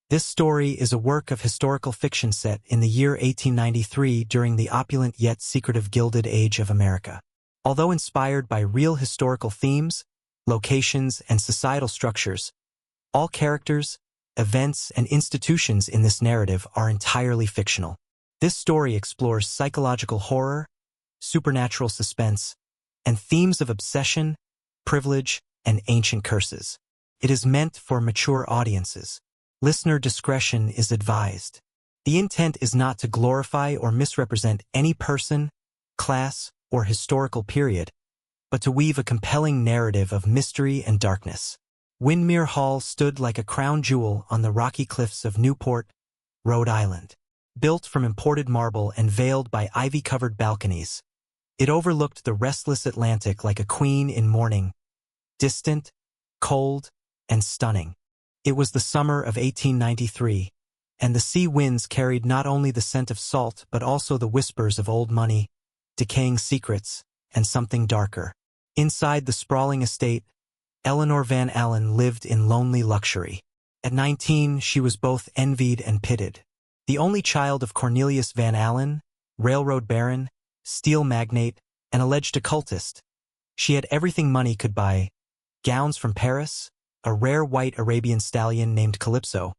This story is a work of historical fiction set in the year 1893 during the opulent yet secretive Gilded Age of America. Although inspired by real historical themes, locations, and societal structures, all characters, events, and institutions in this narrative are entirely fictional. This story explores psychological horror, supernatural suspense, and themes of obsession, privilege, and ancient curses. It is meant for mature audiences. Listener discretion is advised. The intent is not to glorify or misrepresent any person, class, or historical period, but to weave a compelling narrative of mystery and darkness. Windmere Hall stood like a crown jewel on the rocky cliffs of Newport, Rhode Island. Built from imported marble and veiled by ivy-covered balconies, it overlooked the restless Atlantic like a queen in mourning, distant, cold, and stunning. It was the summer of 1893, and the sea winds carried not only the scent of salt but also the whispers of old money, decaying secrets, and something darker. Inside the sprawling estate, Eleanor Van Allen lived in lonely luxury. At 19, she was both envied and pitied. The only child of Cornelius Van Allen, railroad baron, steel magnate, and alleged occultist, she had everything money could buy: gowns from Paris, a rare white Arabian stallion named Calypso,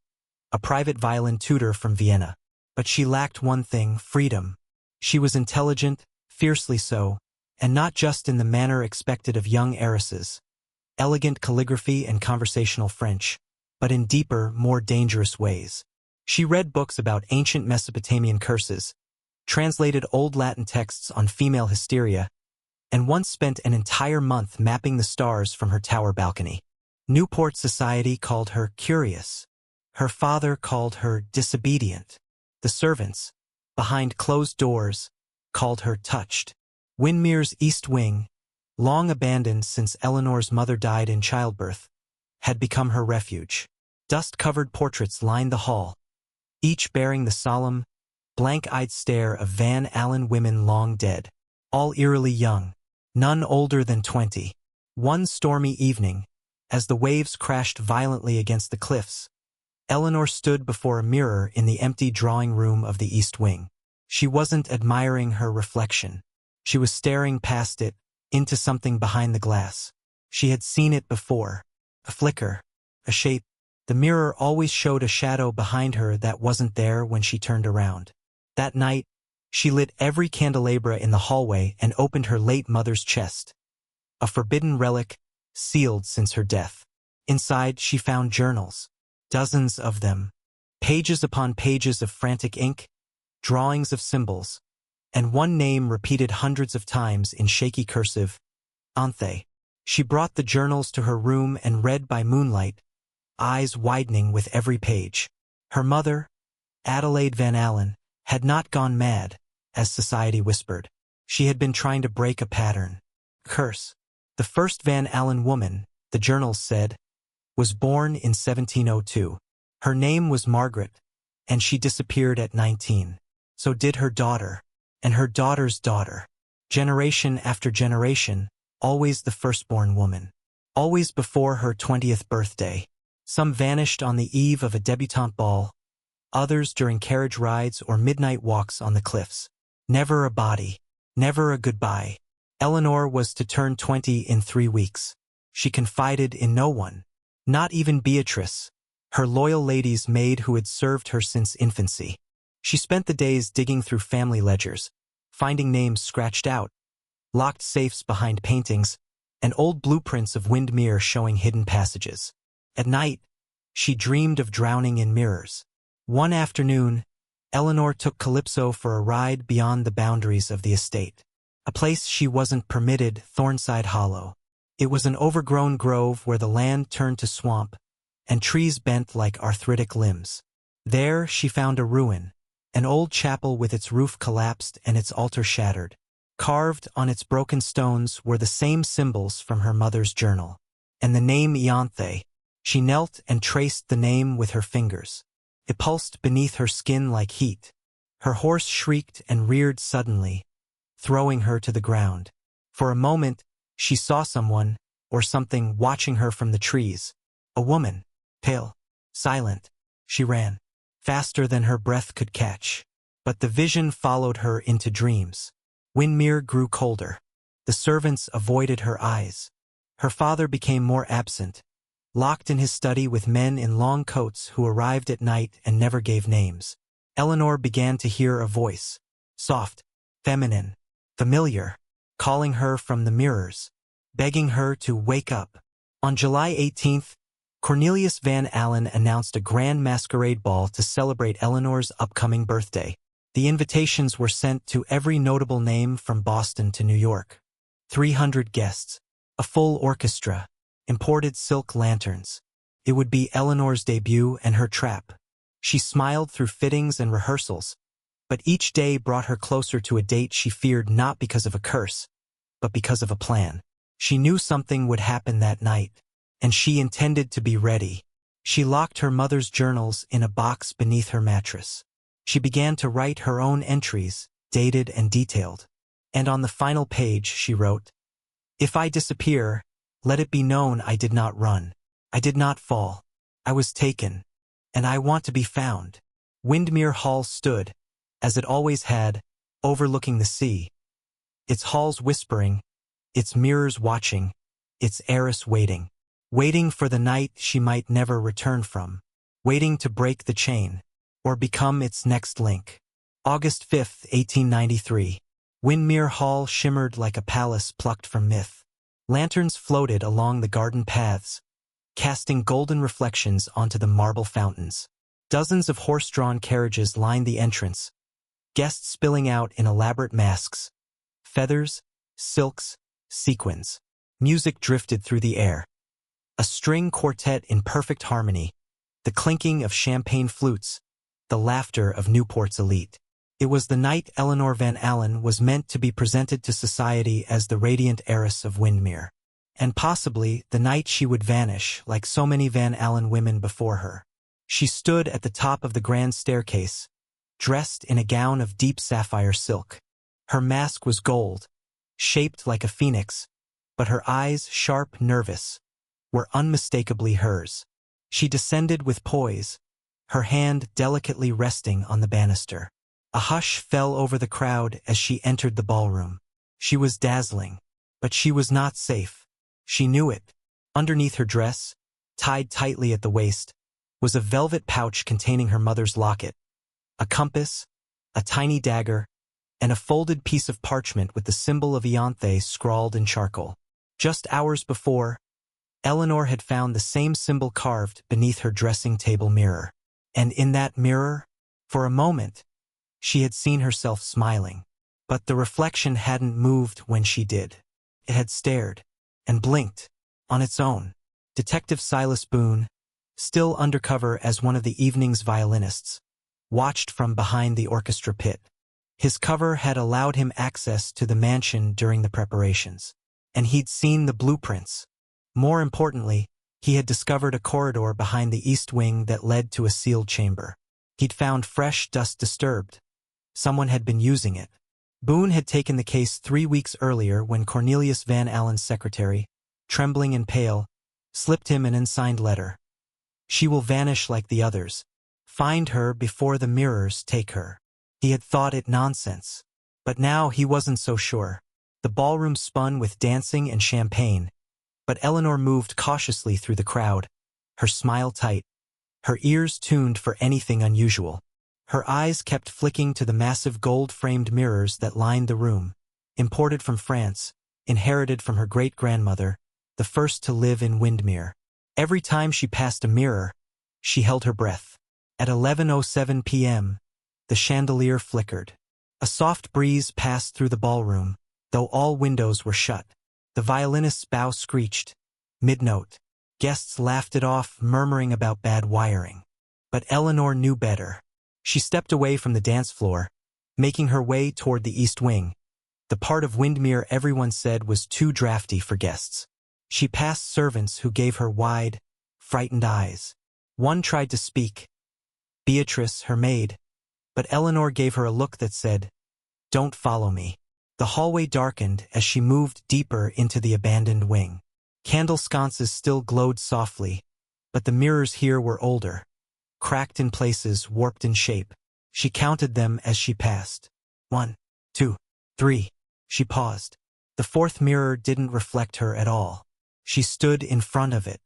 a private violin tutor from Vienna. But she lacked one thing: freedom. She was intelligent, fiercely so, and not just in the manner expected of young heiresses, elegant calligraphy and conversational French, but in deeper, more dangerous ways. She read books about ancient Mesopotamian curses, translated old Latin texts on female hysteria, and once spent an entire month mapping the stars from her tower balcony. Newport society called her curious. Her father called her disobedient. The servants, behind closed doors, called her touched. Windmere's East Wing, long abandoned since Eleanor's mother died in childbirth, had become her refuge. Dust-covered portraits lined the hall, each bearing the solemn, blank-eyed stare of Van Allen women long dead, all eerily young, none older than 20. One stormy evening, as the waves crashed violently against the cliffs, Eleanor stood before a mirror in the empty drawing room of the East Wing. She wasn't admiring her reflection. She was staring past it, into something behind the glass. She had seen it before. A flicker, a shape. The mirror always showed a shadow behind her that wasn't there when she turned around. That night, she lit every candelabra in the hallway and opened her late mother's chest, a forbidden relic, sealed since her death. Inside, she found journals, dozens of them, pages upon pages of frantic ink, drawings of symbols, and one name repeated hundreds of times in shaky cursive: Anthe. She brought the journals to her room and read by moonlight, eyes widening with every page. Her mother, Adelaide Van Allen, had not gone mad, as society whispered. She had been trying to break a pattern. Curse. The first Van Allen woman, the journals said, was born in 1702. Her name was Margaret, and she disappeared at 19. So did her daughter, and her daughter's daughter. Generation after generation, always the firstborn woman. Always before her 20th birthday. Some vanished on the eve of a debutante ball, others during carriage rides or midnight walks on the cliffs. Never a body, never a goodbye. Eleanor was to turn 20 in 3 weeks. She confided in no one, not even Beatrice, her loyal lady's maid who had served her since infancy. She spent the days digging through family ledgers, finding names scratched out, locked safes behind paintings, and old blueprints of Windmere showing hidden passages. At night, she dreamed of drowning in mirrors. One afternoon, Eleanor took Calypso for a ride beyond the boundaries of the estate. A place she wasn't permitted, Thornside Hollow. It was an overgrown grove where the land turned to swamp, and trees bent like arthritic limbs. There she found a ruin, an old chapel with its roof collapsed and its altar shattered. Carved on its broken stones were the same symbols from her mother's journal, and the name Ianthe. She knelt and traced the name with her fingers. It pulsed beneath her skin like heat. Her horse shrieked and reared suddenly, throwing her to the ground. For a moment, she saw someone, or something, watching her from the trees. A woman, pale, silent. She ran, faster than her breath could catch. But the vision followed her into dreams. Windermere grew colder. The servants avoided her eyes. Her father became more absent, locked in his study with men in long coats who arrived at night and never gave names. Eleanor began to hear a voice, soft, feminine, familiar, calling her from the mirrors, begging her to wake up. On July 18th, Cornelius Van Allen announced a grand masquerade ball to celebrate Eleanor's upcoming birthday. The invitations were sent to every notable name from Boston to New York. 300 guests, a full orchestra, imported silk lanterns. It would be Eleanor's debut and her trap. She smiled through fittings and rehearsals, but each day brought her closer to a date she feared, not because of a curse, but because of a plan. She knew something would happen that night, and she intended to be ready. She locked her mother's journals in a box beneath her mattress. She began to write her own entries, dated and detailed. And on the final page she wrote, "If I disappear, let it be known I did not run. I did not fall. I was taken. And I want to be found." Windermere Hall stood, as it always had, overlooking the sea. Its halls whispering, its mirrors watching, its heiress waiting. Waiting for the night she might never return from. Waiting to break the chain, or become its next link. August 5, 1893. Windermere Hall shimmered like a palace plucked from myth. Lanterns floated along the garden paths, casting golden reflections onto the marble fountains. Dozens of horse-drawn carriages lined the entrance, guests spilling out in elaborate masks, feathers, silks, sequins. Music drifted through the air. A string quartet in perfect harmony, the clinking of champagne flutes, the laughter of Newport's elite. It was the night Eleanor Van Allen was meant to be presented to society as the radiant heiress of Windermere. And possibly the night she would vanish like so many Van Allen women before her. She stood at the top of the grand staircase, dressed in a gown of deep sapphire silk. Her mask was gold, shaped like a phoenix, but her eyes, sharp, nervous, were unmistakably hers. She descended with poise, her hand delicately resting on the banister. A hush fell over the crowd as she entered the ballroom. She was dazzling, but she was not safe. She knew it. Underneath her dress, tied tightly at the waist, was a velvet pouch containing her mother's locket, a compass, a tiny dagger, and a folded piece of parchment with the symbol of Ianthe scrawled in charcoal. Just hours before, Eleanor had found the same symbol carved beneath her dressing table mirror. And in that mirror, for a moment, she had seen herself smiling. But the reflection hadn't moved when she did. It had stared and blinked on its own. Detective Silas Boone, still undercover as one of the evening's violinists, watched from behind the orchestra pit. His cover had allowed him access to the mansion during the preparations, and he'd seen the blueprints. More importantly, he had discovered a corridor behind the east wing that led to a sealed chamber. He'd found fresh dust disturbed. Someone had been using it. Boone had taken the case 3 weeks earlier when Cornelius Van Allen's secretary, trembling and pale, slipped him an unsigned letter. "She will vanish like the others. Find her before the mirrors take her." He had thought it nonsense. But now he wasn't so sure. The ballroom spun with dancing and champagne, but Eleanor moved cautiously through the crowd, her smile tight, her ears tuned for anything unusual. Her eyes kept flicking to the massive gold-framed mirrors that lined the room, imported from France, inherited from her great-grandmother, the first to live in Windermere. Every time she passed a mirror, she held her breath. At 11:07 p.m., the chandelier flickered. A soft breeze passed through the ballroom, though all windows were shut. The violinist's bow screeched, mid-note. Guests laughed it off, murmuring about bad wiring. But Eleanor knew better. She stepped away from the dance floor, making her way toward the east wing, the part of Windermere everyone said was too drafty for guests. She passed servants who gave her wide, frightened eyes. One tried to speak, Beatrice, her maid, but Eleanor gave her a look that said, "Don't follow me." The hallway darkened as she moved deeper into the abandoned wing. Candle sconces still glowed softly, but the mirrors here were older, cracked in places, warped in shape. She counted them as she passed. 1, 2, 3. She paused. The fourth mirror didn't reflect her at all. She stood in front of it,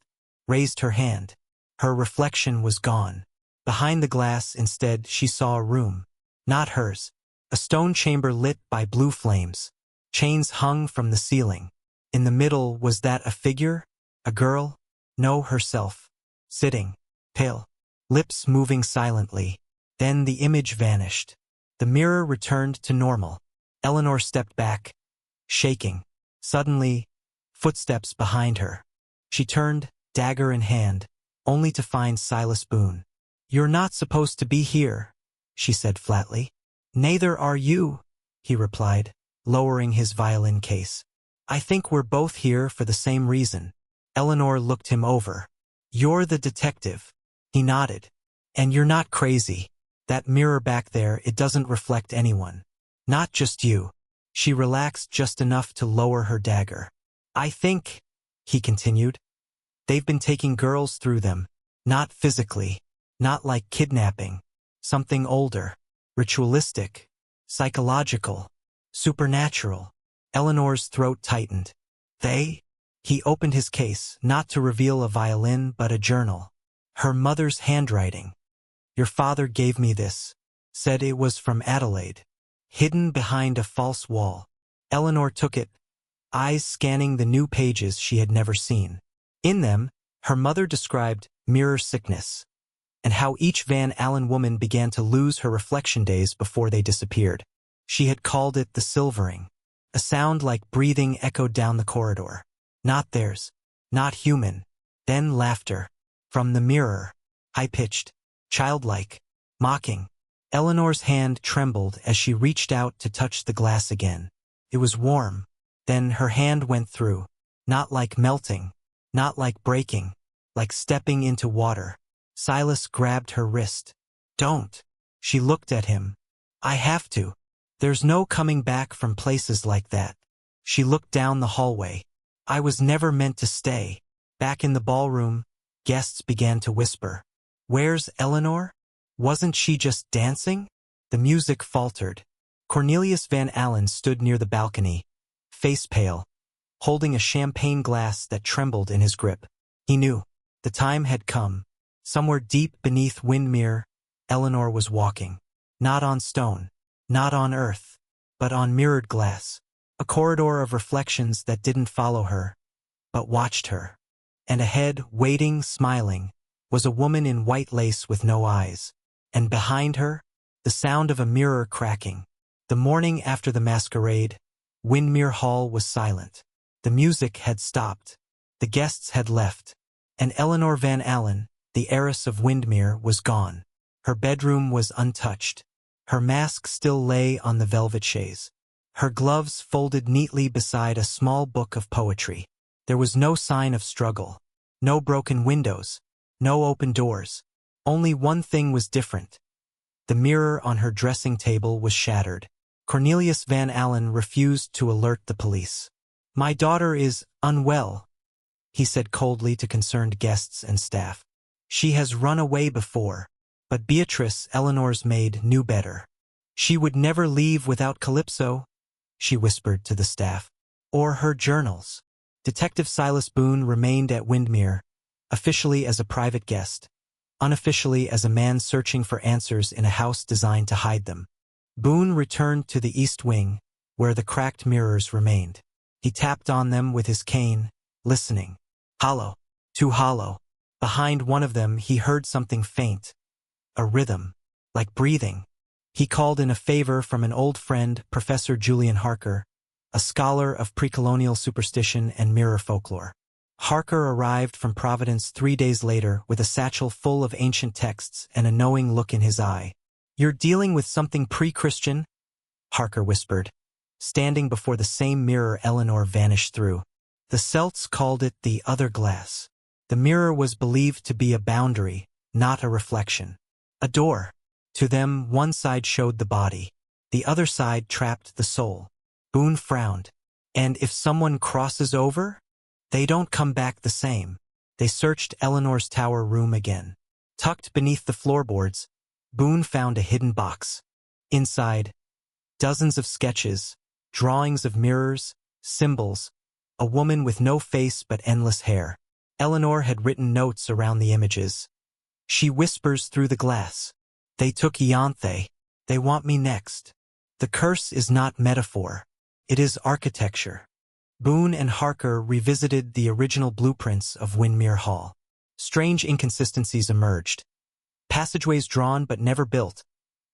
raised her hand. Her reflection was gone. Behind the glass, instead, she saw a room. Not hers. A stone chamber lit by blue flames. Chains hung from the ceiling. In the middle, was that a figure? A girl? No, herself. Sitting. Pale. Lips moving silently. Then the image vanished. The mirror returned to normal. Eleanor stepped back, shaking. Suddenly, footsteps behind her. She turned, dagger in hand, only to find Silas Boone. "You're not supposed to be here," she said flatly. "Neither are you," he replied, lowering his violin case. "I think we're both here for the same reason." Eleanor looked him over. "You're the detective." He nodded. "And you're not crazy. That mirror back there, it doesn't reflect anyone. Not just you." She relaxed just enough to lower her dagger. "I think," he continued, "they've been taking girls through them. Not physically. Not like kidnapping. Something older. Ritualistic. Psychological. Supernatural." Eleanor's throat tightened. "They?" He opened his case, not to reveal a violin but a journal. Her mother's handwriting. "Your father gave me this. Said it was from Adelaide. Hidden behind a false wall." Eleanor took it, eyes scanning the new pages she had never seen. In them, her mother described mirror sickness, and how each Van Allen woman began to lose her reflection days before they disappeared. She had called it the silvering. A sound like breathing echoed down the corridor. Not theirs. Not human. Then laughter. From the mirror. High-pitched. Childlike. Mocking. Eleanor's hand trembled as she reached out to touch the glass again. It was warm. Then her hand went through. Not like melting. Not like breaking. Like stepping into water. Silas grabbed her wrist. "Don't." She looked at him. "I have to. There's no coming back from places like that." She looked down the hallway. "I was never meant to stay." Back in the ballroom, guests began to whisper. "Where's Eleanor? Wasn't she just dancing?" The music faltered. Cornelius Van Allen stood near the balcony, face pale, holding a champagne glass that trembled in his grip. He knew. The time had come. Somewhere deep beneath Windmere, Eleanor was walking. Not on stone, not on earth, but on mirrored glass. A corridor of reflections that didn't follow her, but watched her. And ahead, waiting, smiling, was a woman in white lace with no eyes. And behind her, the sound of a mirror cracking. The morning after the masquerade, Windmere Hall was silent. The music had stopped. The guests had left. And Eleanor Van Allen, the heiress of Windmere, was gone. Her bedroom was untouched. Her mask still lay on the velvet chaise. Her gloves folded neatly beside a small book of poetry. There was no sign of struggle. No broken windows. No open doors. Only one thing was different. The mirror on her dressing table was shattered. Cornelius Van Allen refused to alert the police. "My daughter is unwell," he said coldly to concerned guests and staff. "She has run away before." But Beatrice, Eleanor's maid, knew better. "She would never leave without Calypso," she whispered to the staff. "Or her journals." Detective Silas Boone remained at Windmere, officially as a private guest, unofficially as a man searching for answers in a house designed to hide them. Boone returned to the East Wing, where the cracked mirrors remained. He tapped on them with his cane, listening. Hollow. Too hollow. Behind one of them he heard something faint. A rhythm. Like breathing. He called in a favor from an old friend, Professor Julian Harker, a scholar of pre-colonial superstition and mirror folklore. Harker arrived from Providence 3 days later with a satchel full of ancient texts and a knowing look in his eye. "You're dealing with something pre-Christian?" Harker whispered, standing before the same mirror Eleanor vanished through. The Celts called it the other glass. The mirror was believed to be a boundary, not a reflection. A door. To them, one side showed the body. The other side trapped the soul. Boone frowned. "And if someone crosses over? They don't come back the same." They searched Eleanor's tower room again. Tucked beneath the floorboards, Boone found a hidden box. Inside, dozens of sketches, drawings of mirrors, symbols, a woman with no face but endless hair. Eleanor had written notes around the images. She whispers through the glass. They took Ianthe. They want me next. The curse is not metaphor. It is architecture. Boone and Harker revisited the original blueprints of Windmere Hall. Strange inconsistencies emerged. Passageways drawn but never built.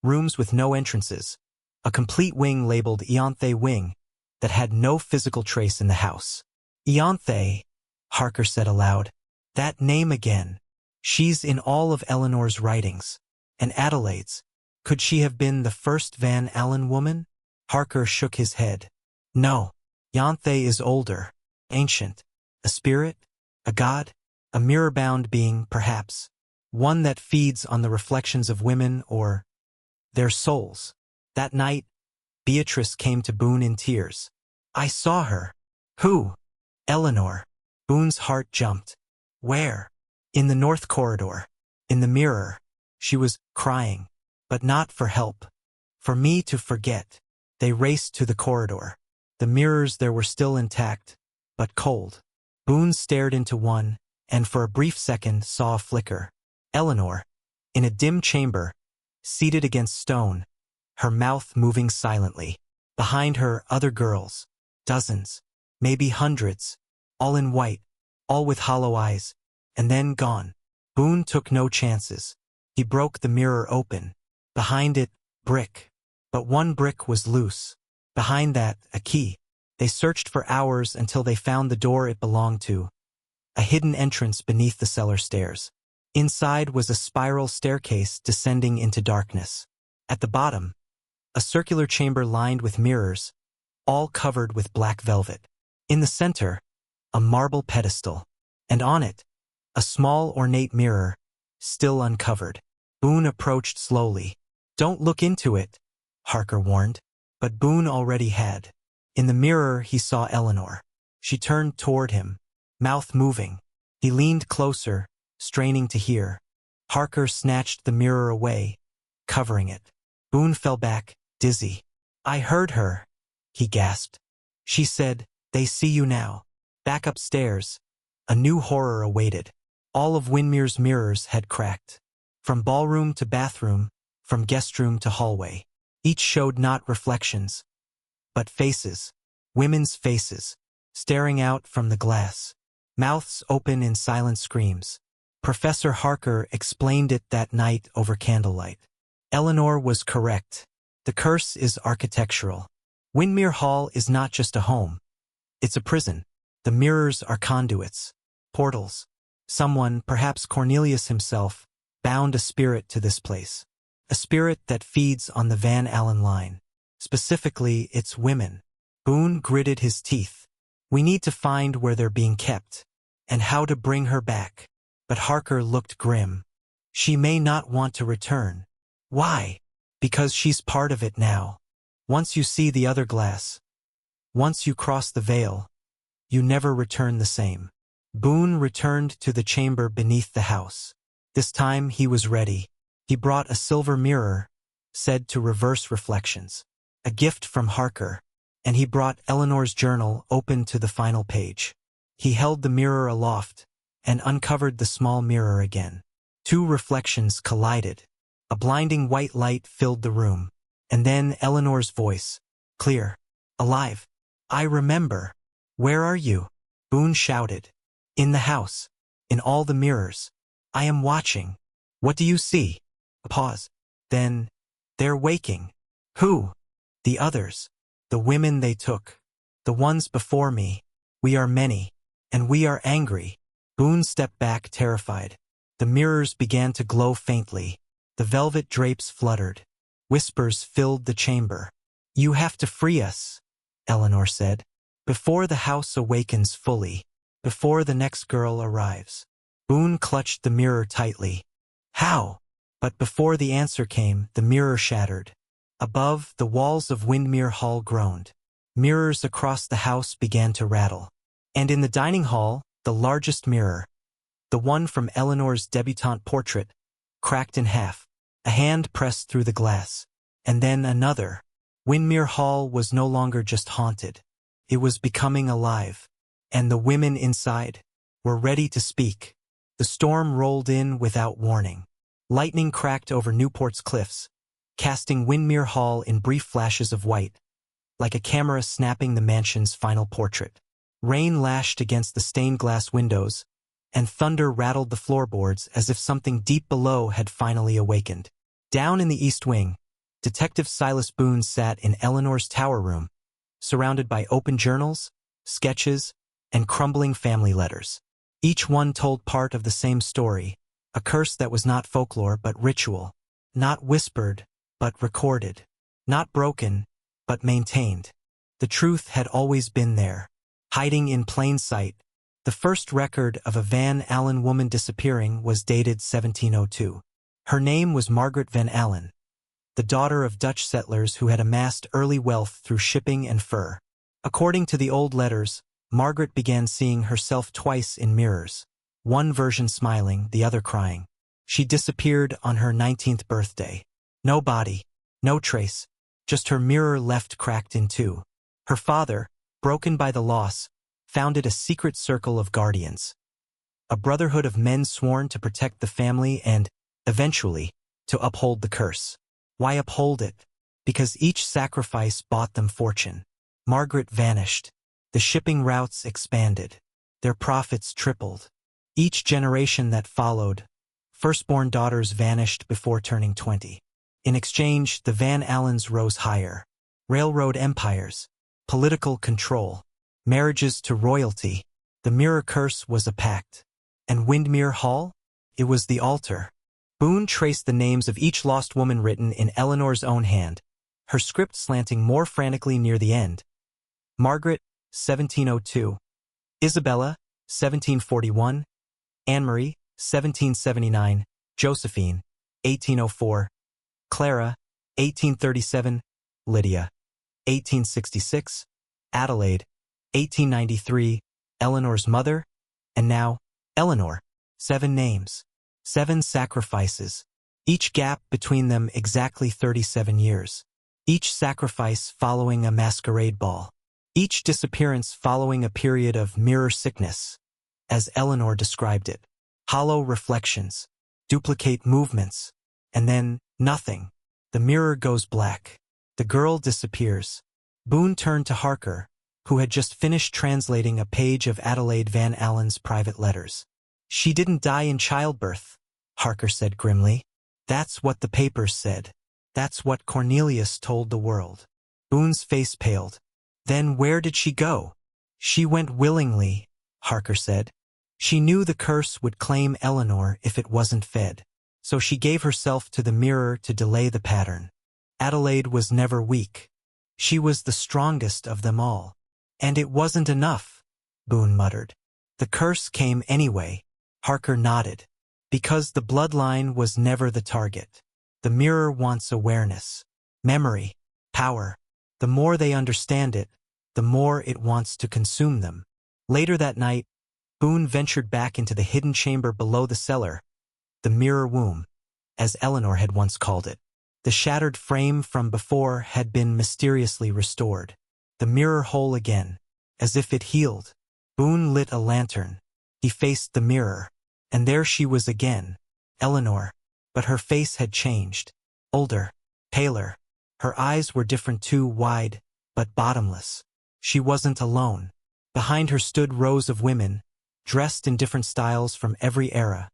Rooms with no entrances. A complete wing labeled Ianthe Wing that had no physical trace in the house. Ianthe, Harker said aloud. That name again. She's in all of Eleanor's writings. And Adelaide's. Could she have been the first Van Allen woman? Harker shook his head. No. Ianthe is older. Ancient. A spirit? A god? A mirror-bound being, perhaps. One that feeds on the reflections of women or their souls. That night, Beatrice came to Boone in tears. I saw her. Who? Eleanor. Boone's heart jumped. Where? In the north corridor. In the mirror. She was crying. But not for help. For me to forget. They raced to the corridor. The mirrors there were still intact, but cold. Boone stared into one, and for a brief second saw a flicker. Eleanor, in a dim chamber, seated against stone, her mouth moving silently. Behind her, other girls. Dozens. Maybe hundreds. All in white. All with hollow eyes. And then gone. Boone took no chances. He broke the mirror open. Behind it, brick. But one brick was loose. Behind that, a key. They searched for hours until they found the door it belonged to. A hidden entrance beneath the cellar stairs. Inside was a spiral staircase descending into darkness. At the bottom, a circular chamber lined with mirrors, all covered with black velvet. In the center, a marble pedestal. And on it, a small ornate mirror, still uncovered. Boone approached slowly. Don't look into it, Harker warned. But Boone already had. In the mirror he saw Eleanor. She turned toward him, mouth moving. He leaned closer, straining to hear. Harker snatched the mirror away, covering it. Boone fell back, dizzy. I heard her, he gasped. She said, they see you now. Back upstairs. A new horror awaited. All of Windmere's mirrors had cracked. From ballroom to bathroom, from guest room to hallway. Each showed not reflections, but faces, women's faces, staring out from the glass, mouths open in silent screams. Professor Harker explained it that night over candlelight. Eleanor was correct. The curse is architectural. Windmere Hall is not just a home. It's a prison. The mirrors are conduits, portals. Someone, perhaps Cornelius himself, bound a spirit to this place. A spirit that feeds on the Van Allen line. Specifically, its women. Boone gritted his teeth. We need to find where they're being kept, and how to bring her back. But Harker looked grim. She may not want to return. Why? Because she's part of it now. Once you see the other glass, once you cross the veil, you never return the same. Boone returned to the chamber beneath the house. This time he was ready. He brought a silver mirror, said to reverse reflections. A gift from Harker, and he brought Eleanor's journal open to the final page. He held the mirror aloft, and uncovered the small mirror again. Two reflections collided. A blinding white light filled the room, and then Eleanor's voice, clear, alive. I remember. Where are you? Boone shouted. In the house. In all the mirrors. I am watching. What do you see? A pause. Then, they're waking. Who? The others. The women they took. The ones before me. We are many. And we are angry. Boone stepped back, terrified. The mirrors began to glow faintly. The velvet drapes fluttered. Whispers filled the chamber. You have to free us, Eleanor said. Before the house awakens fully. Before the next girl arrives. Boone clutched the mirror tightly. How? But before the answer came, the mirror shattered. Above, the walls of Windmere Hall groaned. Mirrors across the house began to rattle. And in the dining hall, the largest mirror, the one from Eleanor's debutante portrait, cracked in half. A hand pressed through the glass. And then another. Windmere Hall was no longer just haunted. It was becoming alive. And the women inside were ready to speak. The storm rolled in without warning. Lightning cracked over Newport's cliffs, casting Windmere Hall in brief flashes of white, like a camera snapping the mansion's final portrait. Rain lashed against the stained glass windows, and thunder rattled the floorboards as if something deep below had finally awakened. Down in the East Wing, Detective Silas Boone sat in Eleanor's tower room, surrounded by open journals, sketches, and crumbling family letters. Each one told part of the same story, a curse that was not folklore but ritual, not whispered but recorded, not broken but maintained. The truth had always been there, hiding in plain sight. The first record of a Van Allen woman disappearing was dated 1702. Her name was Margaret Van Allen, the daughter of Dutch settlers who had amassed early wealth through shipping and fur. According to the old letters, Margaret began seeing herself twice in mirrors, one version smiling, the other crying. She disappeared on her 19th birthday. No body, no trace, just her mirror left cracked in two. Her father, broken by the loss, founded a secret circle of guardians, a brotherhood of men sworn to protect the family and, eventually, to uphold the curse. Why uphold it? Because each sacrifice bought them fortune. Margaret vanished. The shipping routes expanded. Their profits tripled. Each generation that followed, firstborn daughters vanished before turning 20. In exchange, the Van Allens rose higher. Railroad empires, political control, marriages to royalty. The mirror curse was a pact. And Windmere Hall? It was the altar. Boone traced the names of each lost woman written in Eleanor's own hand, her script slanting more frantically near the end. Margaret, 1702. Isabella, 1741. Anne-Marie, 1779. Josephine, 1804. Clara, 1837. Lydia, 1866. Adelaide, 1893. Eleanor's mother, and now, Eleanor. 7 names. 7 sacrifices. Each gap between them exactly 37 years. Each sacrifice following a masquerade ball. Each disappearance following a period of mirror sickness, as Eleanor described it. Hollow reflections, duplicate movements, and then nothing. The mirror goes black. The girl disappears. Boone turned to Harker, who had just finished translating a page of Adelaide Van Allen's private letters. She didn't die in childbirth, Harker said grimly. That's what the papers said. That's what Cornelius told the world. Boone's face paled. Then where did she go? She went willingly, Harker said. She knew the curse would claim Eleanor if it wasn't fed. So she gave herself to the mirror to delay the pattern. Adelaide was never weak. She was the strongest of them all. And it wasn't enough, Boone muttered. The curse came anyway. Harker nodded. Because the bloodline was never the target. The mirror wants awareness, memory, power. The more they understand it, the more it wants to consume them. Later that night, Boone ventured back into the hidden chamber below the cellar, the mirror womb, as Eleanor had once called it. The shattered frame from before had been mysteriously restored. The mirror whole again, as if it healed. Boone lit a lantern. He faced the mirror, and there she was again, Eleanor, but her face had changed. Older, paler. Her eyes were different too, wide, but bottomless. She wasn't alone. Behind her stood rows of women, dressed in different styles from every era.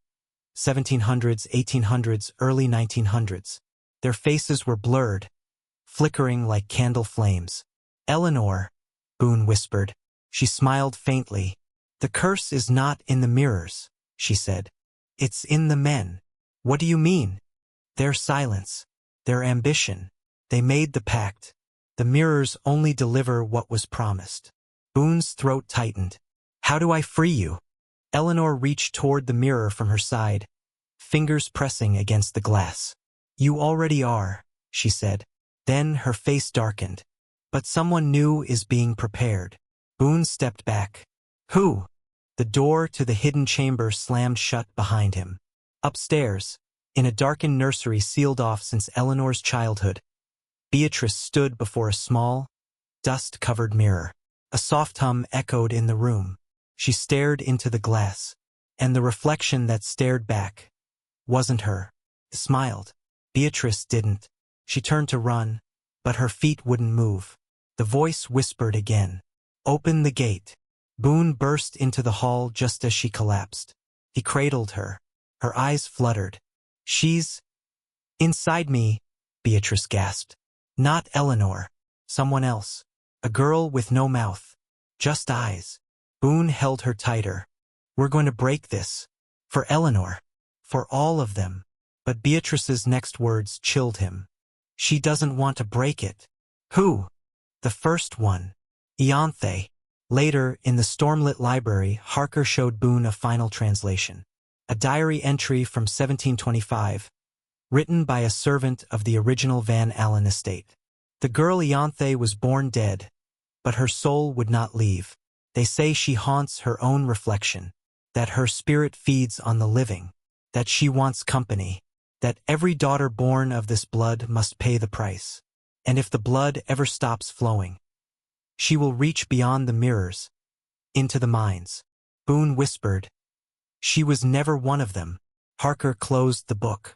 1700s, 1800s, early 1900s. Their faces were blurred, flickering like candle flames. Eleanor, Boone whispered. She smiled faintly. The curse is not in the mirrors, she said. It's in the men. What do you mean? Their silence, their ambition. They made the pact. The mirrors only deliver what was promised. Boone's throat tightened. How do I free you? Eleanor reached toward the mirror from her side, fingers pressing against the glass. You already are, she said. Then her face darkened. But someone new is being prepared. Boone stepped back. Who? The door to the hidden chamber slammed shut behind him. Upstairs, In a darkened nursery sealed off since Eleanor's childhood, Beatrice stood before a small, dust-covered mirror. A soft hum echoed in the room. She stared into the glass, and the reflection that stared back wasn't her. It smiled. Beatrice didn't. She turned to run, but her feet wouldn't move. The voice whispered again. "Open the gate." Boone burst into the hall just as she collapsed. He cradled her. Her eyes fluttered. "She's inside me," Beatrice gasped. "Not Eleanor. Someone else. A girl with no mouth. Just eyes." Boone held her tighter. "We're going to break this. For Eleanor. For all of them." But Beatrice's next words chilled him. "She doesn't want to break it." "Who?" "The first one. Ianthe." Later, in the stormlit library, Harker showed Boone a final translation. A diary entry from 1725, written by a servant of the original Van Allen estate. The girl Ianthe was born dead, but her soul would not leave. They say she haunts her own reflection, that her spirit feeds on the living, that she wants company, that every daughter born of this blood must pay the price. And if the blood ever stops flowing, she will reach beyond the mirrors, into the minds. Boone whispered, "She was never one of them." Harker closed the book.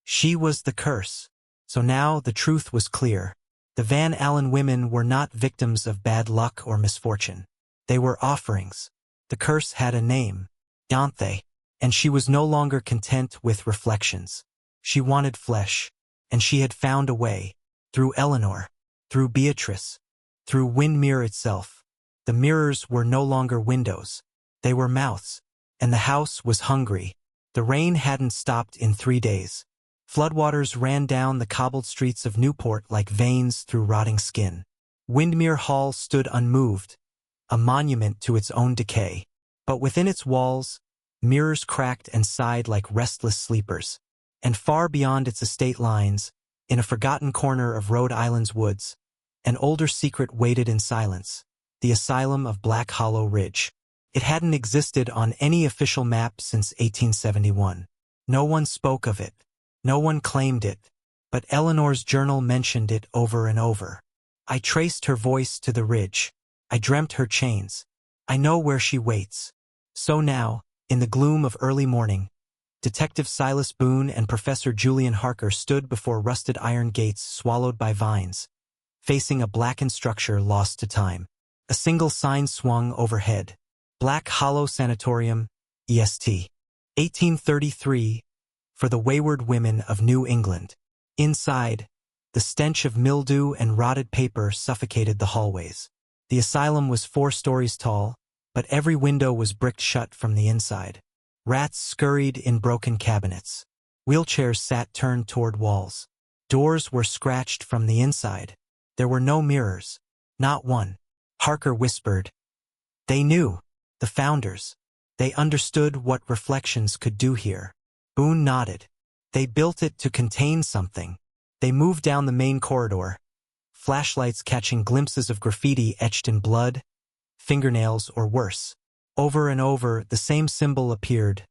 She was the curse. So now the truth was clear. The Van Allen women were not victims of bad luck or misfortune. They were offerings. The curse had a name, Ianthe, and she was no longer content with reflections. She wanted flesh, and she had found a way, through Eleanor, through Beatrice, through Windmere itself. The mirrors were no longer windows. They were mouths, and the house was hungry. The rain hadn't stopped in 3 days. Floodwaters ran down the cobbled streets of Newport like veins through rotting skin. Windmere Hall stood unmoved, a monument to its own decay. But within its walls, mirrors cracked and sighed like restless sleepers. And far beyond its estate lines, in a forgotten corner of Rhode Island's woods, an older secret waited in silence, the asylum of Black Hollow Ridge. It hadn't existed on any official map since 1871. No one spoke of it. No one claimed it. But Eleanor's journal mentioned it over and over. "I traced her voice to the ridge. I dreamt her chains. I know where she waits." So now, in the gloom of early morning, Detective Silas Boone and Professor Julian Harker stood before rusted iron gates swallowed by vines, facing a blackened structure lost to time. A single sign swung overhead. Black Hollow Sanatorium, EST. 1833, for the wayward women of New England. Inside, the stench of mildew and rotted paper suffocated the hallways. The asylum was 4 stories tall, but every window was bricked shut from the inside. Rats scurried in broken cabinets. Wheelchairs sat turned toward walls. Doors were scratched from the inside. There were no mirrors. Not one. Harker whispered. "They knew. The founders. They understood what reflections could do here." Boone nodded. "They built it to contain something." They moved down the main corridor, flashlights catching glimpses of graffiti etched in blood, fingernails, or worse. Over and over, the same symbol appeared,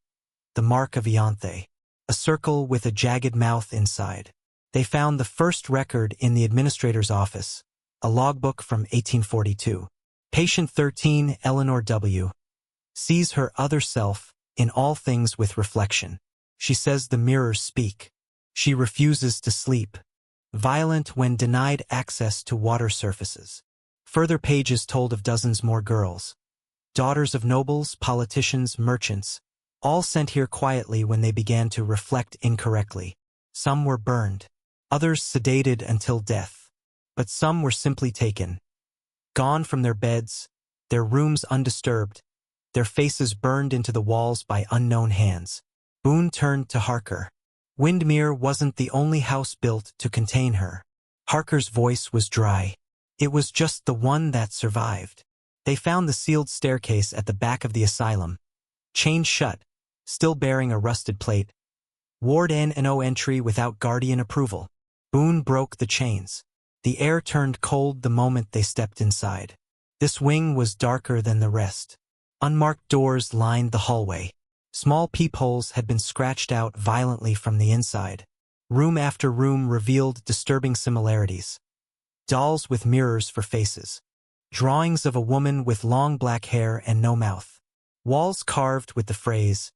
the mark of Ianthe, a circle with a jagged mouth inside. They found the first record in the administrator's office, a logbook from 1842. Patient 13, Eleanor W., sees her other self in all things with reflection. She says the mirrors speak. She refuses to sleep, violent when denied access to water surfaces. Further pages told of dozens more girls, daughters of nobles, politicians, merchants, all sent here quietly when they began to reflect incorrectly. Some were burned, others sedated until death, but some were simply taken, gone from their beds, their rooms undisturbed, their faces burned into the walls by unknown hands. Boone turned to Harker. Windmere wasn't the only house built to contain her. Harker's voice was dry. It was just the one that survived. They found the sealed staircase at the back of the asylum, chained shut, still bearing a rusted plate. Ward N&O entry without guardian approval. Boone broke the chains. The air turned cold the moment they stepped inside. This wing was darker than the rest. Unmarked doors lined the hallway. Small peepholes had been scratched out violently from the inside. Room after room revealed disturbing similarities. Dolls with mirrors for faces. Drawings of a woman with long black hair and no mouth. Walls carved with the phrase,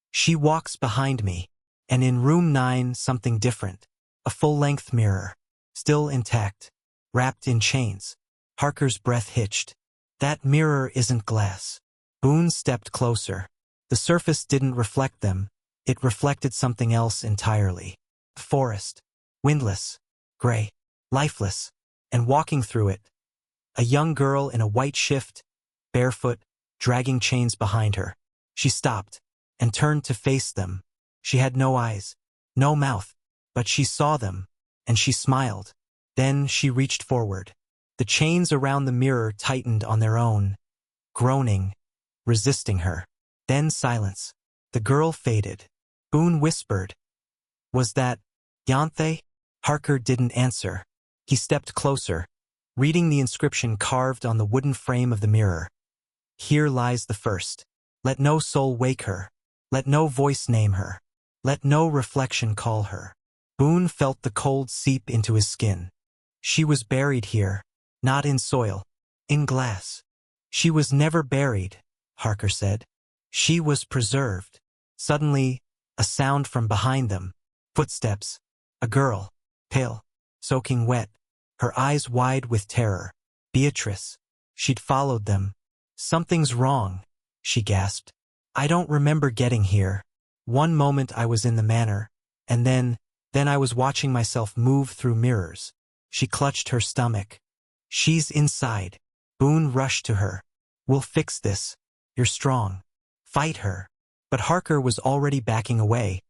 "She walks behind me." And in room 9, something different. A full-length mirror. Still intact. Wrapped in chains. Harker's breath hitched. That mirror isn't glass. Boone stepped closer. The surface didn't reflect them. It reflected something else entirely. A forest. Windless. Gray. Lifeless. And walking through it, a young girl in a white shift, barefoot, dragging chains behind her. She stopped and turned to face them. She had no eyes, no mouth, but she saw them, and she smiled. Then she reached forward. The chains around the mirror tightened on their own, groaning, resisting her. Then silence. The girl faded. Boone whispered, "Was that Yanthe?" Harker didn't answer. He stepped closer, reading the inscription carved on the wooden frame of the mirror. "Here lies the first. Let no soul wake her. Let no voice name her. Let no reflection call her." Boone felt the cold seep into his skin. She was buried here, not in soil, in glass. She was never buried, Harker said. She was preserved. Suddenly, a sound from behind them. Footsteps. A girl, pale, soaking wet, her eyes wide with terror. Beatrice. She'd followed them. "Something's wrong," she gasped. "I don't remember getting here. One moment I was in the manor, and then I was watching myself move through mirrors." She clutched her stomach. "She's inside." Boone rushed to her. "We'll fix this. You're strong. Fight her." But Harker was already backing away,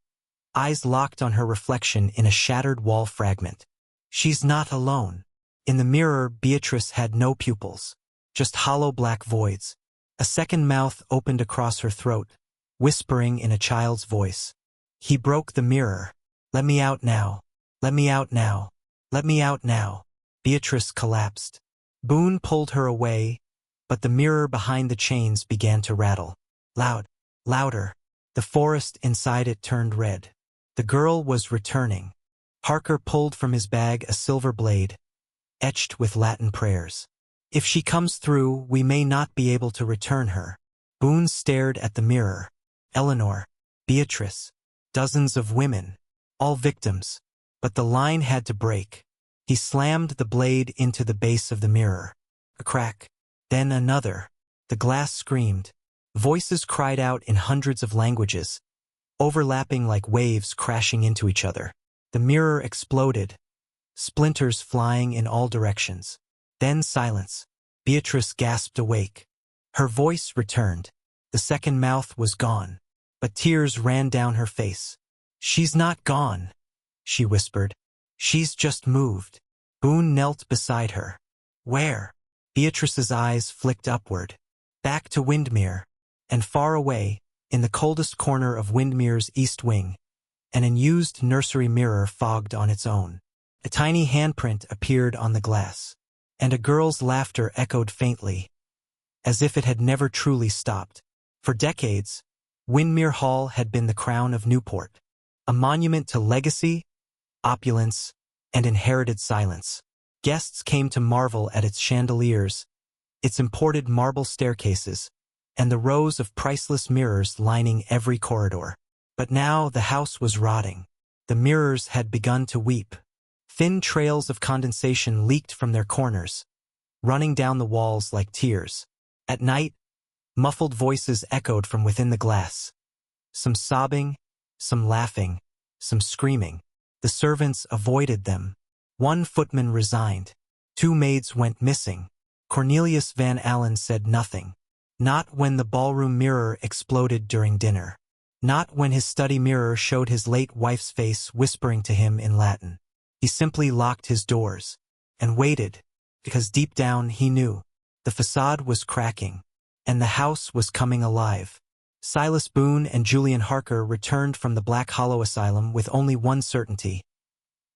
eyes locked on her reflection in a shattered wall fragment. "She's not alone." In the mirror, Beatrice had no pupils, just hollow black voids. A second mouth opened across her throat, whispering in a child's voice. He broke the mirror. "Let me out now. Let me out now. Let me out now." Beatrice collapsed. Boone pulled her away, but the mirror behind the chains began to rattle. Loud, louder. The forest inside it turned red. The girl was returning. Harker pulled from his bag a silver blade, etched with Latin prayers. "If she comes through, we may not be able to return her." Boone stared at the mirror. Eleanor, Beatrice, dozens of women, all victims. But the line had to break. He slammed the blade into the base of the mirror. A crack. Then another. The glass screamed. Voices cried out in hundreds of languages, overlapping like waves crashing into each other. The mirror exploded, splinters flying in all directions. Then silence. Beatrice gasped awake. Her voice returned. The second mouth was gone, but tears ran down her face. "She's not gone," she whispered. "She's just moved." Boone knelt beside her. "Where?" Beatrice's eyes flicked upward, back to Windmere, and far away, in the coldest corner of Windmere's east wing, an unused nursery mirror fogged on its own. A tiny handprint appeared on the glass, and a girl's laughter echoed faintly, as if it had never truly stopped. For decades, Windmere Hall had been the crown of Newport, a monument to legacy, opulence, and inherited silence. Guests came to marvel at its chandeliers, its imported marble staircases, and the rows of priceless mirrors lining every corridor. But now the house was rotting. The mirrors had begun to weep. Thin trails of condensation leaked from their corners, running down the walls like tears. At night, muffled voices echoed from within the glass. Some sobbing, some laughing, some screaming. The servants avoided them. One footman resigned. 2 maids went missing. Cornelius Van Allen said nothing. Not when the ballroom mirror exploded during dinner. Not when his study mirror showed his late wife's face whispering to him in Latin. He simply locked his doors and waited, because deep down he knew the facade was cracking and the house was coming alive. Silas Boone and Julian Harker returned from the Black Hollow Asylum with only one certainty.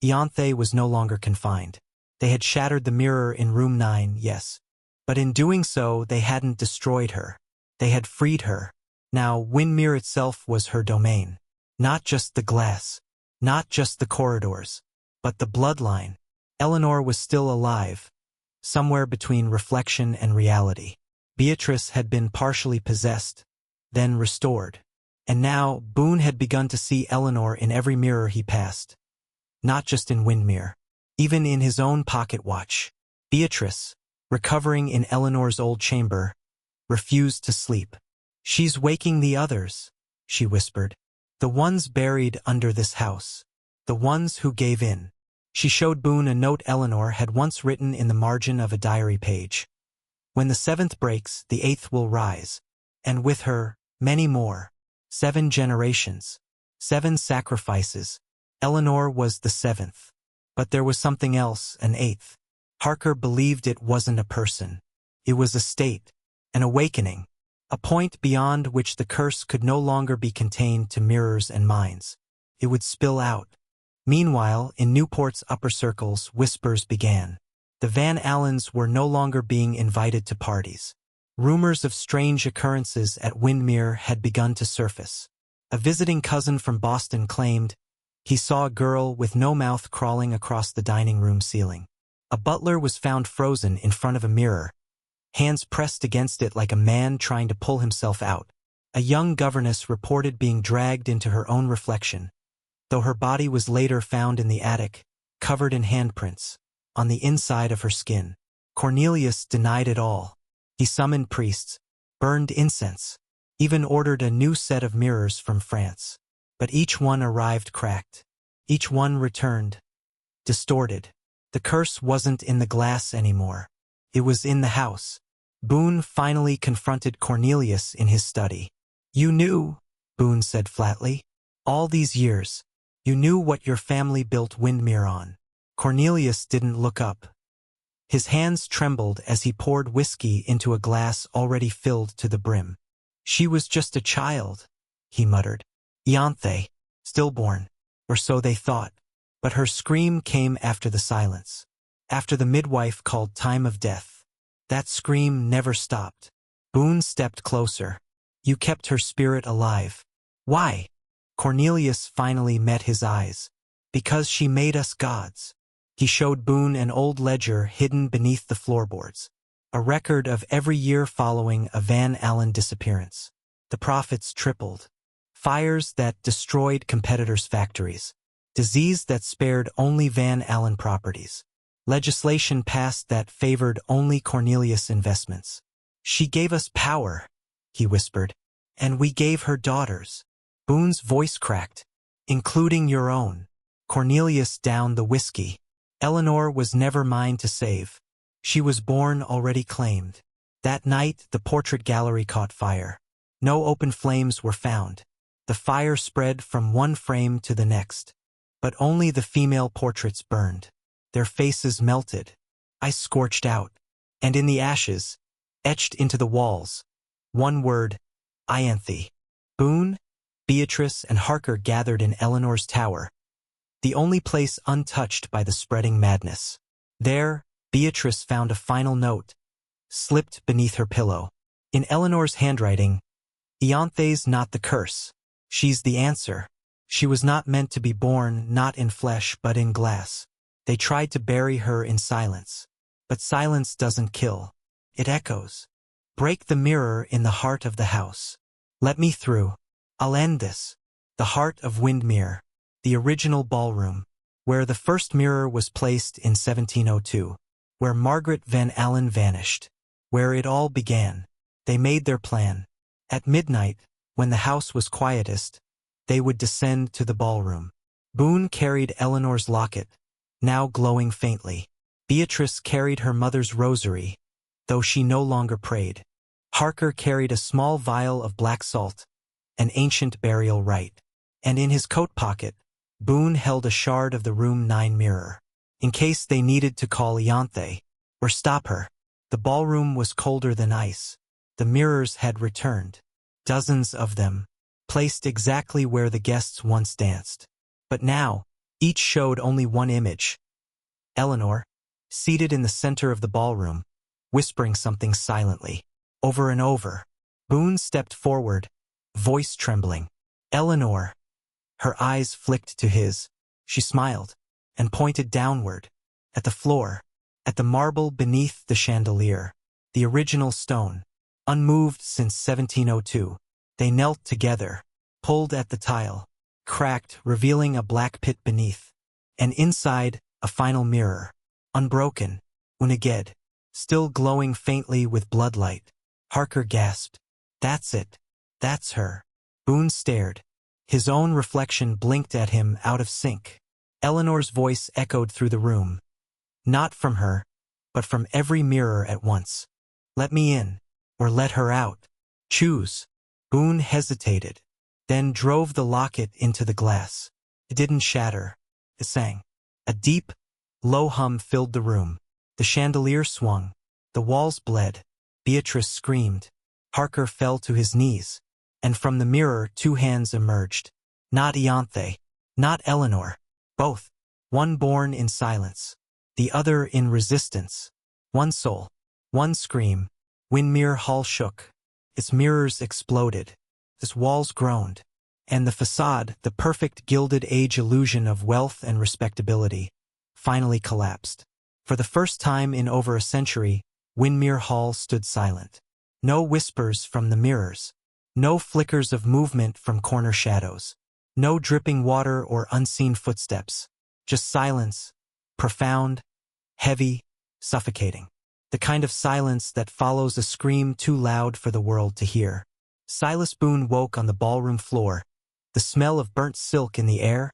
Ianthe was no longer confined. They had shattered the mirror in room 9, yes. But in doing so, they hadn't destroyed her. They had freed her. Now, Windermere itself was her domain. Not just the glass, not just the corridors, but the bloodline. Eleanor was still alive, somewhere between reflection and reality. Beatrice had been partially possessed, then restored. And now, Boone had begun to see Eleanor in every mirror he passed. Not just in Windermere, even in his own pocket watch. Beatrice, recovering in Eleanor's old chamber, refused to sleep. "She's waking the others," she whispered. "The ones buried under this house. The ones who gave in." She showed Boone a note Eleanor had once written in the margin of a diary page. "When the seventh breaks, the eighth will rise. And with her, many more. 7 generations. 7 sacrifices. Eleanor was the 7th. But there was something else, an 8th. Harker believed it wasn't a person. It was a state, an awakening, a point beyond which the curse could no longer be contained to mirrors and minds. It would spill out. Meanwhile, in Newport's upper circles, whispers began. The Van Allens were no longer being invited to parties. Rumors of strange occurrences at Windermere had begun to surface. A visiting cousin from Boston claimed he saw a girl with no mouth crawling across the dining room ceiling. A butler was found frozen in front of a mirror, hands pressed against it like a man trying to pull himself out. A young governess reported being dragged into her own reflection, though her body was later found in the attic, covered in handprints, on the inside of her skin. Cornelius denied it all. He summoned priests, burned incense, even ordered a new set of mirrors from France. But each one arrived cracked. Each one returned, distorted. The curse wasn't in the glass anymore. It was in the house. Boone finally confronted Cornelius in his study. "You knew," Boone said flatly. "All these years. You knew what your family built Windermere on." Cornelius didn't look up. His hands trembled as he poured whiskey into a glass already filled to the brim. "She was just a child," he muttered. "Ianthe, stillborn, or so they thought." But her scream came after the silence, after the midwife called time of death. That scream never stopped. Boone stepped closer. "You kept her spirit alive." "Why?" Cornelius finally met his eyes. "Because she made us gods." He showed Boone an old ledger hidden beneath the floorboards, a record of every year following a Van Allen disappearance. The profits tripled. Fires that destroyed competitors' factories. Disease that spared only Van Allen properties. Legislation passed that favored only Cornelius investments. "She gave us power," he whispered. "And we gave her daughters." Boone's voice cracked. "Including your own." Cornelius downed the whiskey. "Eleanor was never mine to save. She was born already claimed." That night, the portrait gallery caught fire. No open flames were found. The fire spread from one frame to the next. But only the female portraits burned. Their faces melted, ice scorched out. And in the ashes, etched into the walls, one word, Ianthe. Boone, Beatrice, and Harker gathered in Eleanor's tower, the only place untouched by the spreading madness. There, Beatrice found a final note, slipped beneath her pillow. In Eleanor's handwriting, "Ianthe's not the curse. She's the answer. She was not meant to be born, not in flesh, but in glass." They tried to bury her in silence. But silence doesn't kill. It echoes. Break the mirror in the heart of the house. Let me through. I'll end this. The heart of Windermere, the original ballroom, where the first mirror was placed in 1702, where Margaret Van Allen vanished, where it all began. They made their plan. At midnight, when the house was quietest, they would descend to the ballroom. Boone carried Eleanor's locket, now glowing faintly. Beatrice carried her mother's rosary, though she no longer prayed. Harker carried a small vial of black salt, an ancient burial rite. And in his coat pocket, Boone held a shard of the room 9 mirror, in case they needed to call Ianthe, or stop her. The ballroom was colder than ice. The mirrors had returned. Dozens of them, placed exactly where the guests once danced. But now, each showed only one image. Eleanor, seated in the center of the ballroom, whispering something silently, over and over. Boone stepped forward, voice trembling. Eleanor. Her eyes flicked to his. She smiled and pointed downward, at the floor, at the marble beneath the chandelier, the original stone, unmoved since 1702. They knelt together, pulled at the tile, cracked, revealing a black pit beneath, and inside, a final mirror, unbroken, unaged, still glowing faintly with bloodlight. Harker gasped. That's it. That's her. Boone stared. His own reflection blinked at him out of sync. Eleanor's voice echoed through the room. Not from her, but from every mirror at once. Let me in, or let her out. Choose. Boone hesitated, then drove the locket into the glass. It didn't shatter. It sang. A deep, low hum filled the room. The chandelier swung. The walls bled. Beatrice screamed. Harker fell to his knees, and from the mirror 2 hands emerged. Not Ianthe, not Eleanor. Both. One born in silence, the other in resistance. One soul, one scream. Windmere Hall shook. Its mirrors exploded. Its walls groaned. And the facade, the perfect Gilded Age illusion of wealth and respectability, finally collapsed. For the first time in over a century, Windmere Hall stood silent. No whispers from the mirrors. No flickers of movement from corner shadows. No dripping water or unseen footsteps. Just silence, profound, heavy, suffocating. The kind of silence that follows a scream too loud for the world to hear. Silas Boone woke on the ballroom floor, the smell of burnt silk in the air,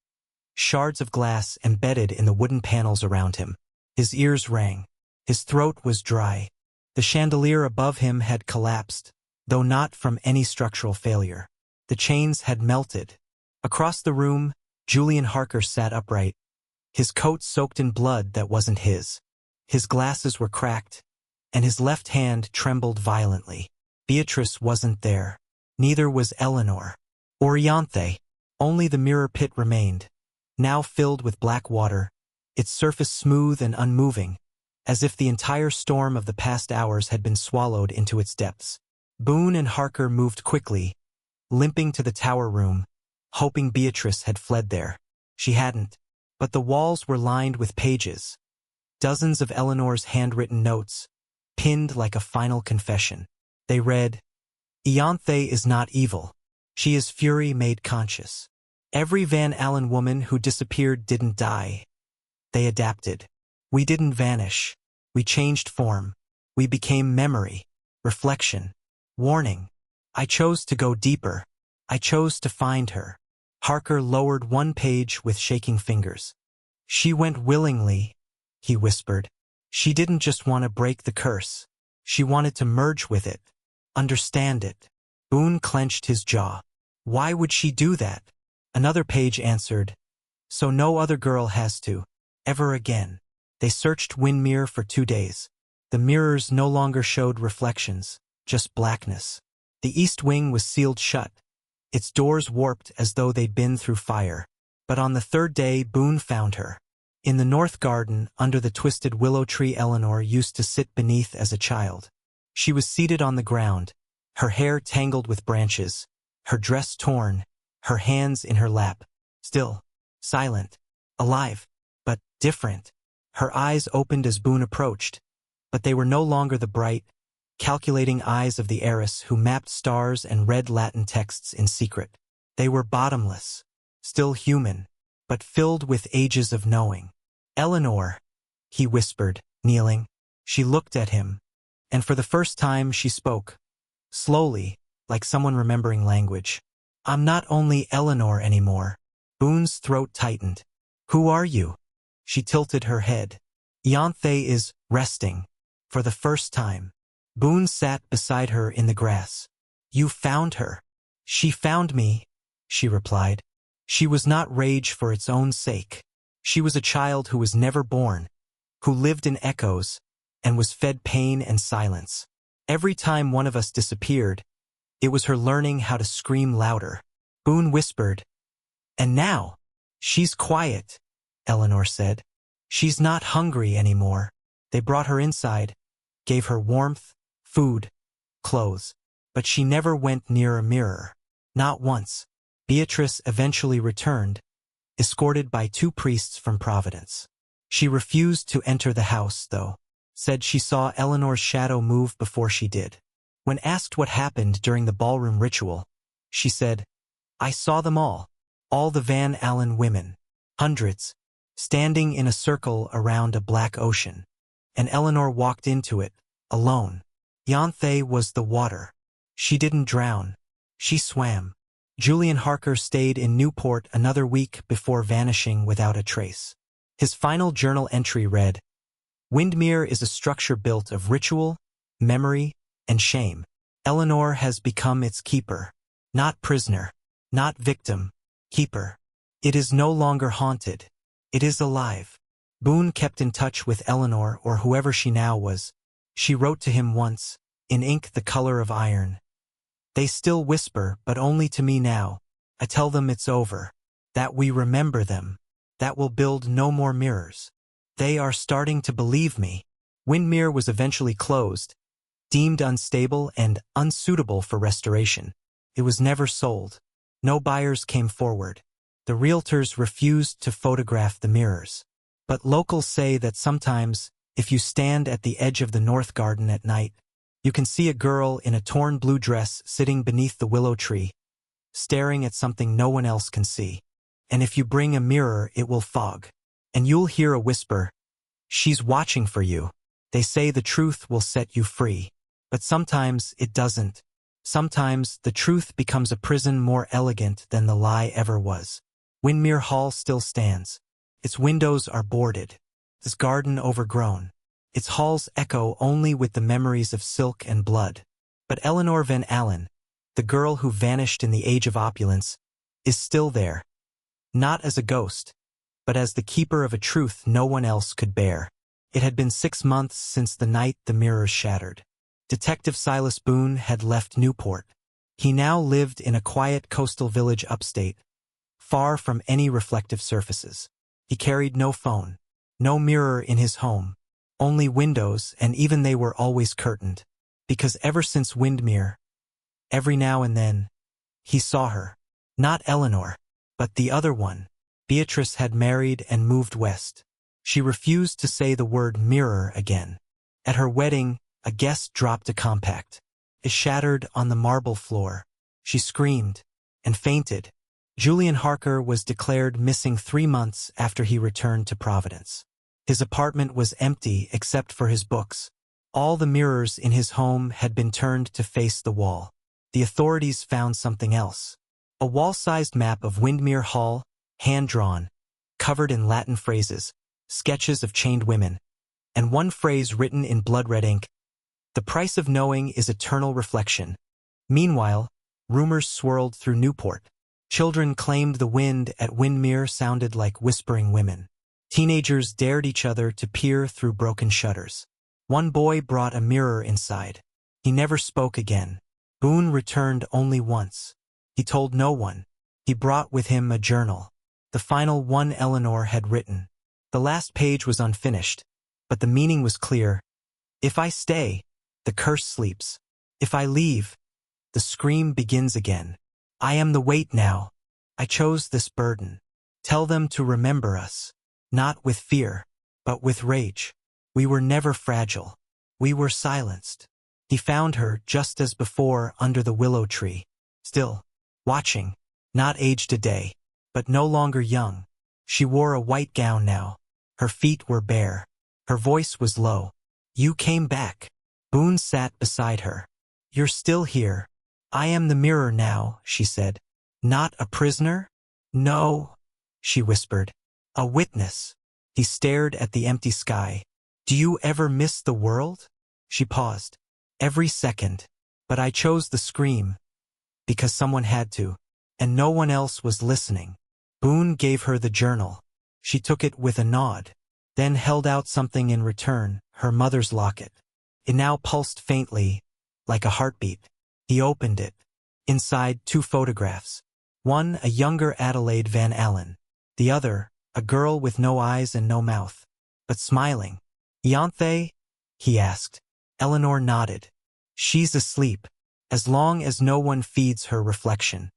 shards of glass embedded in the wooden panels around him. His ears rang. His throat was dry. The chandelier above him had collapsed, though not from any structural failure. The chains had melted. Across the room, Julian Harker sat upright, his coat soaked in blood that wasn't his. His glasses were cracked, and his left hand trembled violently. Beatrice wasn't there. Neither was Eleanor. Or Ianthe. Only the mirror pit remained, now filled with black water, its surface smooth and unmoving, as if the entire storm of the past hours had been swallowed into its depths. Boone and Harker moved quickly, limping to the tower room, hoping Beatrice had fled there. She hadn't, but the walls were lined with pages, dozens of Eleanor's handwritten notes, pinned like a final confession. They read, Ianthe is not evil. She is fury made conscious. Every Van Allen woman who disappeared didn't die. They adapted. We didn't vanish. We changed form. We became memory, reflection, warning. I chose to go deeper. I chose to find her. Harker lowered one page with shaking fingers. She went willingly, he whispered. She didn't just want to break the curse. She wanted to merge with it, understand it. Boone clenched his jaw. Why would she do that? Another page answered, so no other girl has to, ever again. They searched Windmere for 2 days. The mirrors no longer showed reflections, just blackness. The east wing was sealed shut, its doors warped as though they'd been through fire. But on the 3rd day, Boone found her. In the north garden, under the twisted willow tree Eleanor used to sit beneath as a child. She was seated on the ground, her hair tangled with branches, her dress torn, her hands in her lap. Still, silent, alive, but different. Her eyes opened as Boone approached, but they were no longer the bright, calculating eyes of the heiress who mapped stars and read Latin texts in secret. They were bottomless, still human, but filled with ages of knowing. Eleanor, he whispered, kneeling. She looked at him, and for the first time she spoke, slowly, like someone remembering language. I'm not only Eleanor anymore. Boone's throat tightened. Who are you? She tilted her head. Ianthe is resting, for the first time. Boone sat beside her in the grass. You found her. She found me, she replied. She was not rage for its own sake. She was a child who was never born, who lived in echoes, and was fed pain and silence. Every time one of us disappeared, it was her learning how to scream louder. Boone whispered, and now, she's quiet, Eleanor said. She's not hungry anymore. They brought her inside, gave her warmth, food, clothes, but she never went near a mirror. Not once. Beatrice eventually returned, escorted by 2 priests from Providence. She refused to enter the house, though, said she saw Eleanor's shadow move before she did. When asked what happened during the ballroom ritual, she said, "I saw them all the Van Allen women, hundreds, standing in a circle around a black ocean. And Eleanor walked into it, alone. Yanthe was the water. She didn't drown. She swam." Julian Harker stayed in Newport another week before vanishing without a trace. His final journal entry read, "Windermere is a structure built of ritual, memory, and shame. Eleanor has become its keeper. Not prisoner, not victim, keeper. It is no longer haunted. It is alive." Boone kept in touch with Eleanor, or whoever she now was. She wrote to him once, in ink the color of iron. "They still whisper, but only to me now. I tell them it's over, that we remember them, that we'll build no more mirrors. They are starting to believe me." Windermere was eventually closed, deemed unstable and unsuitable for restoration. It was never sold. No buyers came forward. The realtors refused to photograph the mirrors. But locals say that sometimes, if you stand at the edge of the North Garden at night, you can see a girl in a torn blue dress sitting beneath the willow tree, staring at something no one else can see. And if you bring a mirror, it will fog. And you'll hear a whisper, "She's watching for you." They say the truth will set you free. But sometimes it doesn't. Sometimes the truth becomes a prison more elegant than the lie ever was. Windermere Hall still stands. Its windows are boarded. Its garden overgrown. Its halls echo only with the memories of silk and blood. But Eleanor Van Allen, the girl who vanished in the age of opulence, is still there. Not as a ghost, but as the keeper of a truth no one else could bear. It had been 6 months since the night the mirrors shattered. Detective Silas Boone had left Newport. He now lived in a quiet coastal village upstate, far from any reflective surfaces. He carried no phone, no mirror in his home, only windows, and even they were always curtained. Because ever since Windermere, every now and then, he saw her. Not Eleanor, but the other one. Beatrice had married and moved west. She refused to say the word mirror again. At her wedding, a guest dropped a compact. It shattered on the marble floor. She screamed and fainted. Julian Harker was declared missing 3 months after he returned to Providence. His apartment was empty except for his books. All the mirrors in his home had been turned to face the wall. The authorities found something else. A wall-sized map of Windermere Hall, hand-drawn, covered in Latin phrases, sketches of chained women, and one phrase written in blood-red ink, "The price of knowing is eternal reflection." Meanwhile, rumors swirled through Newport. Children claimed the wind at Windermere sounded like whispering women. Teenagers dared each other to peer through broken shutters. One boy brought a mirror inside. He never spoke again. Boone returned only once. He told no one. He brought with him a journal, the final one Eleanor had written. The last page was unfinished, but the meaning was clear. "If I stay, the curse sleeps. If I leave, the scream begins again. I am the weight now. I chose this burden. Tell them to remember us, not with fear, but with rage. We were never fragile. We were silenced." He found her just as before under the willow tree, still, watching, not aged a day, but no longer young. She wore a white gown now. Her feet were bare. Her voice was low. "You came back." Boone sat beside her. "You're still here. I am the mirror now," she said. "Not a prisoner?" "No," she whispered. "A witness." He stared at the empty sky. "Do you ever miss the world?" She paused. "Every second. But I chose the scream. Because someone had to. And no one else was listening." Boone gave her the journal. She took it with a nod, then held out something in return, her mother's locket. It now pulsed faintly, like a heartbeat. He opened it. Inside, 2 photographs. One, a younger Adelaide Van Allen. The other, a girl with no eyes and no mouth, but smiling. "Yanthe?" he asked. Eleanor nodded. "She's asleep. As long as no one feeds her reflection."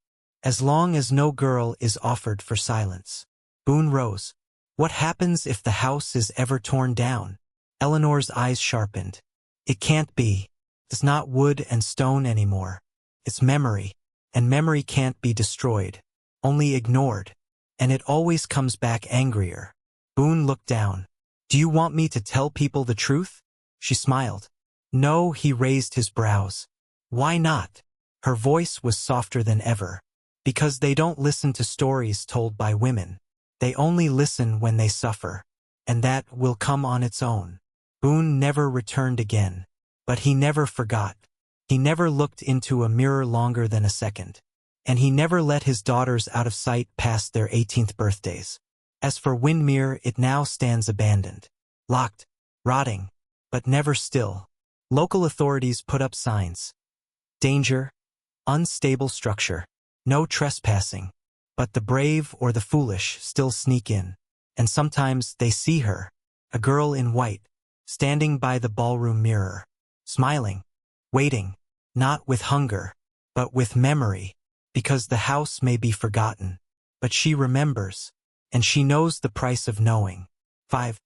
as long as no girl is offered for silence. Boone rose. What happens if the house is ever torn down? Eleanor's eyes sharpened. It can't be. It's not wood and stone anymore. It's memory, and memory can't be destroyed, only ignored, and it always comes back angrier. Boone looked down. Do you want me to tell people the truth? She smiled. No, he raised his brows. Why not? Her voice was softer than ever. Because they don't listen to stories told by women. They only listen when they suffer, and that will come on its own. Boone never returned again, but he never forgot. He never looked into a mirror longer than a second, and he never let his daughters out of sight past their 18th birthdays. As for Windmere, it now stands abandoned, locked, rotting, but never still. Local authorities put up signs. Danger, unstable structure, no trespassing. But the brave or the foolish still sneak in, and sometimes they see her, a girl in white, standing by the ballroom mirror, smiling, waiting, not with hunger, but with memory, because the house may be forgotten, but she remembers, and she knows the price of knowing. 5.